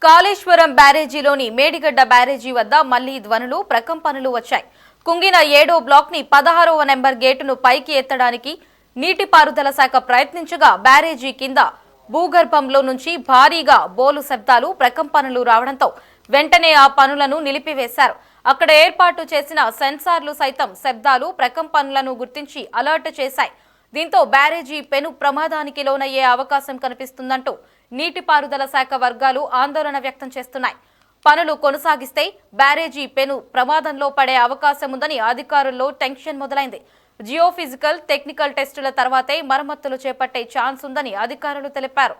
కాళేశ్వరం బ్యారేజీలోని మేడిగడ్డ బ్యారేజీ వద్ద మళ్లీ ధ్వనులు ప్రకంపనలు వచ్చాయి. కుంగిన 7వ బ్లాక్ ని 16వ నెంబర్ గేటును పైకి ఎత్తడానికి నీటిపారుదల శాఖ ప్రయత్నించగా బ్యారేజీ కింద భూగర్భంలో నుంచి భారీగా బోలు శబ్దాలు ప్రకంపనలు రావడంతో వెంటనే ఆ పనులను నిలిపివేశారు. అక్కడ ఏర్పాటు చేసిన సెన్సార్లు సైతం శబ్దాలు ప్రకంపనలను గుర్తించి అలర్ట్ చేశాయి. దీంతో బ్యారేజీ పెను ప్రమాదానికి లోనయ్యే అవకాశం కనిపిస్తుందంటూ నీటిపారుదల శాఖ వర్గాలు ఆందోళన వ్యక్తం చేస్తున్నాయి. పనులు కొనసాగిస్తే బ్యారేజీ పెను ప్రమాదంలో పడే అవకాశం ఉందని అధికారుల్లో టెన్షన్ మొదలైంది. జియోఫిజికల్, టెక్నికల్ టెస్టుల తర్వాతే మరమ్మతులు చేపట్టే ఛాన్స్ ఉందని అధికారులు తెలిపారు.